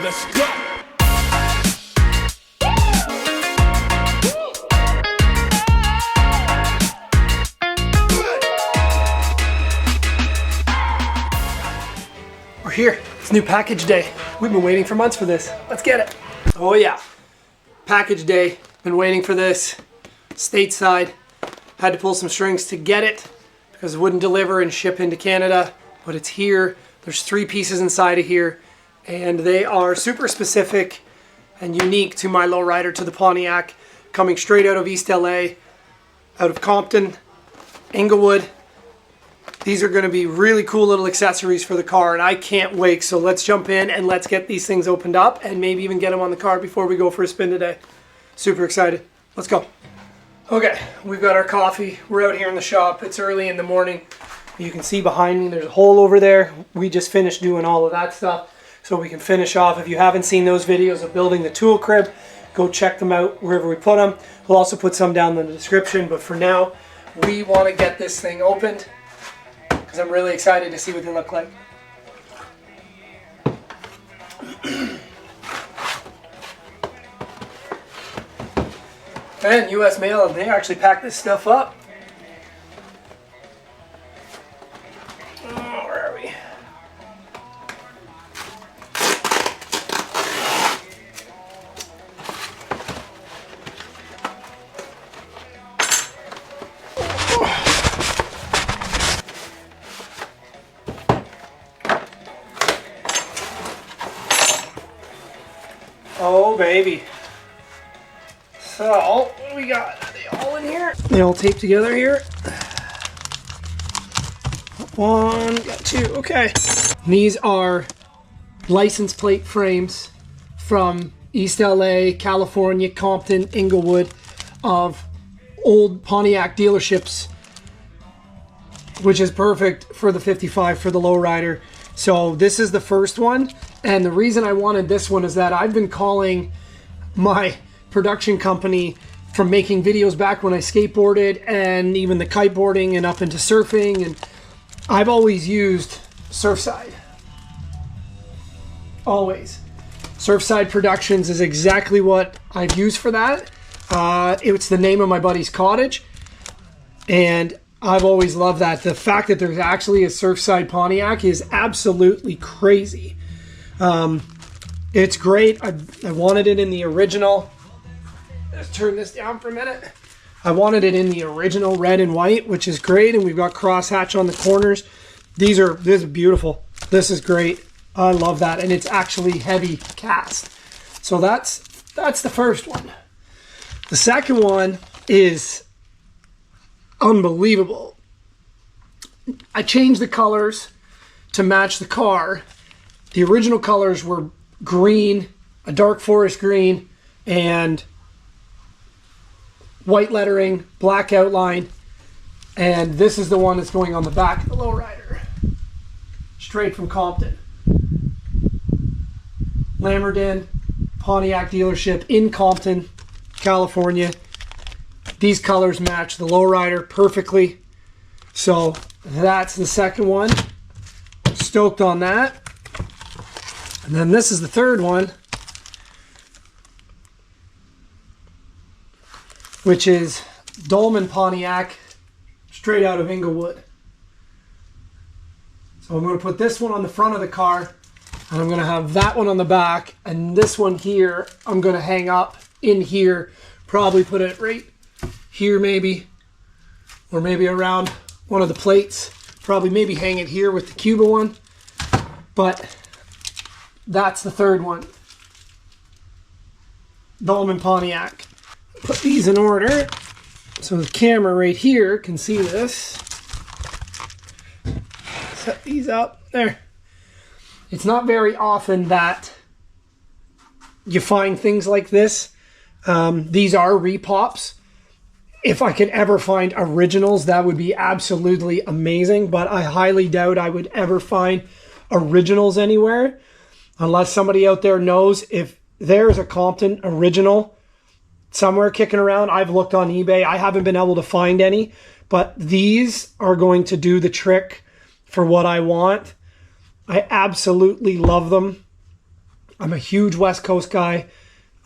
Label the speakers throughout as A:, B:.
A: Let's go.
B: We're here. It's new package day. We've been waiting for months for this. Let's get it. Oh yeah. Package day. Been waiting for this. Stateside. Had to pull some strings to get it because it wouldn't deliver and ship into Canada. But it's here. There's 3 pieces inside of here. And they are super specific and unique to my lowrider, to the Pontiac. Coming straight out of East LA. Out of Compton. Inglewood. These are going to be really cool little accessories for the car, and I can't wait. So let's jump in and let's get these things opened up and maybe even get them on the car before we go for a spin today. Super excited. Let's go. Okay, we've got our coffee. We're out here in the shop. It's early in the morning. You can see behind me there's a hole over there. We just finished doing all of that stuff so we can finish off. If you haven't seen those videos of building the tool crib, go check them out wherever we put them. We'll also put some down in the description, but for now, we want to get this thing opened, because I'm really excited to see what they look like. And US Mail, they actually pack this stuff up. Oh, where are we? Oh, baby. So, what do we got? Are they all in here? They all taped together here. 1, got 2, okay. These are license plate frames from East LA, California, Compton, Inglewood, of old Pontiac dealerships, which is perfect for the 55 for the lowrider. So this is the first one, and the reason I wanted this one is that I've been calling my production company from making videos back when I skateboarded and even the kiteboarding and up into surfing, and I've always used Surfside. Always. Surfside Productions is exactly what I've used for that. It's the name of my buddy's cottage, and I've always loved that. The fact that there's actually a Surfside Pontiac is absolutely crazy. It's great. I wanted it in the original. Let's turn this down for a minute. I wanted it in the original red and white, which is great. And we've got crosshatch on the corners. This is beautiful. This is great. I love that. And it's actually heavy cast. So that's the first one. The second one is unbelievable. I changed the colors to match the car. The original colors were green, a dark forest green, and white lettering, black outline, and this is the one that's going on the back of the lowrider. Straight from Compton. Lamerdin Pontiac dealership in Compton, California. These colors match the lowrider perfectly. So that's the second one. Stoked on that. And then this is the third one, which is Dolman Pontiac, straight out of Inglewood. So I'm going to put this one on the front of the car, and I'm going to have that one on the back, and this one here I'm going to hang up in here, probably put it right here maybe, or maybe around one of the plates, probably maybe hang it here with the Cuba one, but that's the third one. Dolman Pontiac. Put these in order so the camera right here can see this. Set these up there. It's not very often that you find things like this. These are repops. If I could ever find originals, that would be absolutely amazing, but I highly doubt I would ever find originals anywhere, unless somebody out there knows if there's a Compton original somewhere kicking around. I've looked on eBay. I haven't been able to find any, but these are going to do the trick for what I want. I absolutely love them. I'm a huge West Coast guy.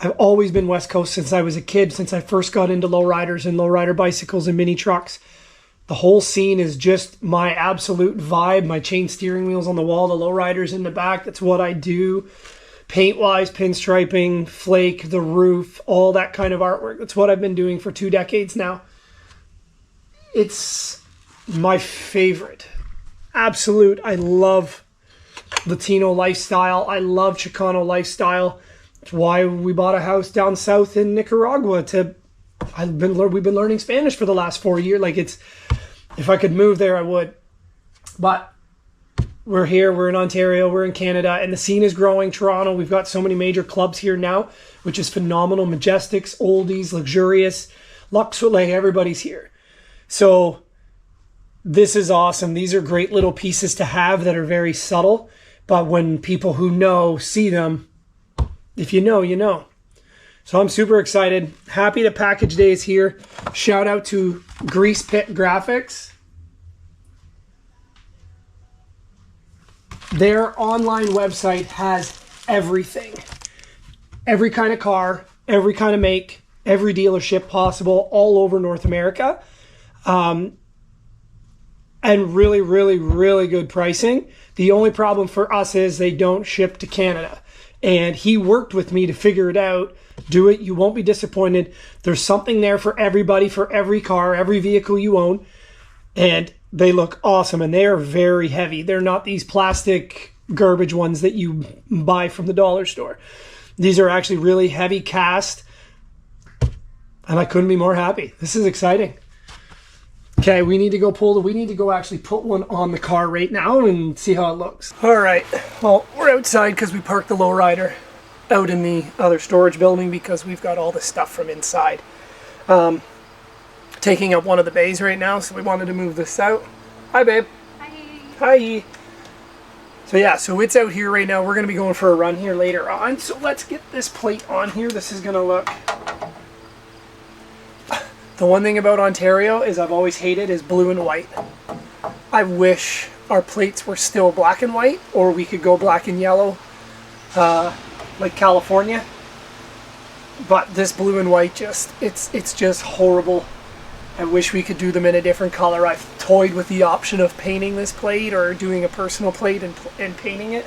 B: I've always been West Coast since I was a kid, since I first got into lowriders and lowrider bicycles and mini trucks. The whole scene is just my absolute vibe. My chain steering wheels on the wall, the lowriders in the back. That's what I do. Paint-wise, pinstriping, flake, the roof, all that kind of artwork. That's what I've been doing for 2 decades now. It's my favorite. Absolute. I love Latino lifestyle. I love Chicano lifestyle. That's why we bought a house down south in Nicaragua. We've been learning Spanish for the last 4 years. Like, it's, if I could move there, I would. But we're here, we're in Ontario, we're in Canada, and the scene is growing. Toronto, we've got so many major clubs here now, which is phenomenal. Majestics, oldies, luxurious, Luxor, like everybody's here. So this is awesome. These are great little pieces to have that are very subtle, but when people who know see them, if you know, you know. So I'm super excited. Happy that package day is here. Shout out to Grease Pit Graphics. Their online website has everything. Every kind of car, every kind of make, every dealership possible all over North America. And really, really, really good pricing. The only problem for us is they don't ship to Canada. And he worked with me to figure it out. Do it. You won't be disappointed. There's something there for everybody, for every car, every vehicle you own. And they look awesome. And they are very heavy. They're not these plastic garbage ones that you buy from the dollar store. These are actually really heavy cast. And I couldn't be more happy. This is exciting. Okay, we need to go actually put one on the car right now and see how it looks. All right, well, we're outside because we parked the lowrider out in the other storage building because we've got all the stuff from inside. Taking up one of the bays right now, so we wanted to move this out. Hi, babe. Hi. So yeah, so it's out here right now. We're gonna be going for a run here later on. So let's get this plate on here. This is gonna look... The one thing about Ontario is I've always hated is blue and white. I wish our plates were still black and white, or we could go black and yellow, like California. But this blue and white it's just horrible. I wish we could do them in a different color. I've toyed with the option of painting this plate or doing a personal plate and painting it.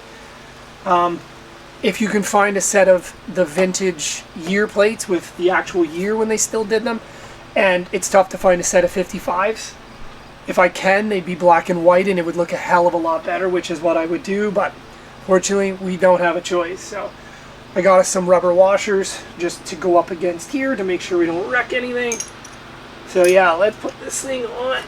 B: If you can find a set of the vintage year plates with the actual year when they still did them, and it's tough to find a set of 55s. If I can, they'd be black and white and it would look a hell of a lot better, which is what I would do, but fortunately we don't have a choice. So I got us some rubber washers just to go up against here to make sure we don't wreck anything. So yeah, let's put this thing on.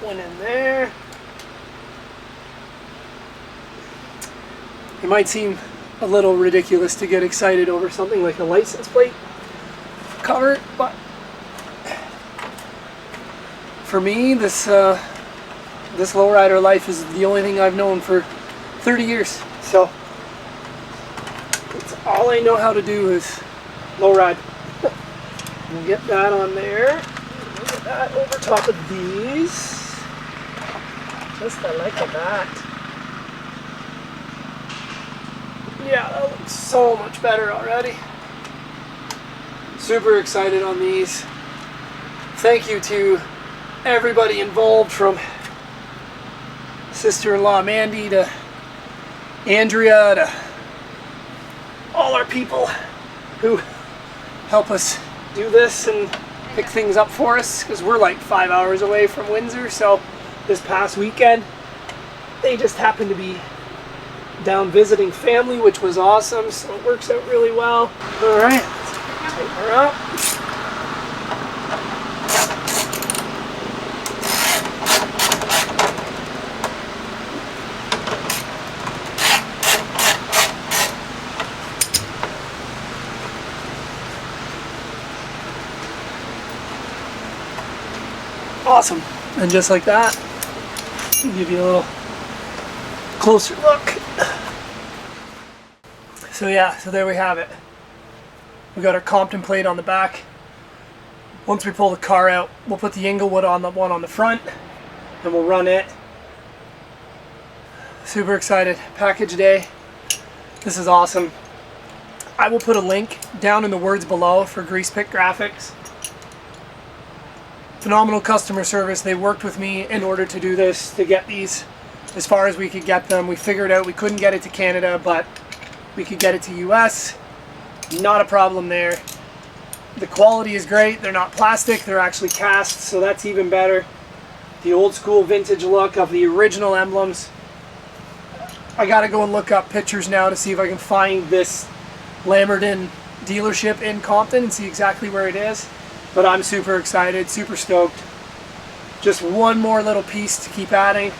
B: One in there. It might seem a little ridiculous to get excited over something like a license plate cover, but for me, this lowrider life is the only thing I've known for 30 years. So it's all I know how to do is lowride. We'll get that on there. We'll get that over top of these. Just the like of that. Yeah, that looks so much better already. Super excited on these. Thank you to everybody involved, from sister-in-law Mandy to Andrea to all our people who help us do this and pick things up for us, because we're like 5 hours away from Windsor. So this past weekend they just happened to be down visiting family, which was awesome, so it works out really well. All right, let's take her up. Awesome. And just like that, I'll give you a little closer look. So yeah, so there we have it. We got our Compton plate on the back. Once we pull the car out, we'll put the Inglewood on the one on the front, and we'll run it. Super excited. Package day. This is awesome. I will put a link down in the words below for Grease Pit Graphics. Phenomenal customer service. They worked with me in order to do this, to get these as far as we could get them. We figured out we couldn't get it to Canada, but we could get it to US. Not a problem there. The quality is great. They're not plastic, they're actually cast, so that's even better. The old school vintage look of the original emblems. I gotta go and look up pictures now to see if I can find this Lamberton dealership in Compton and see exactly where it is. But I'm super excited, super stoked. Just one more little piece to keep adding.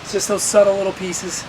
B: It's just those subtle little pieces.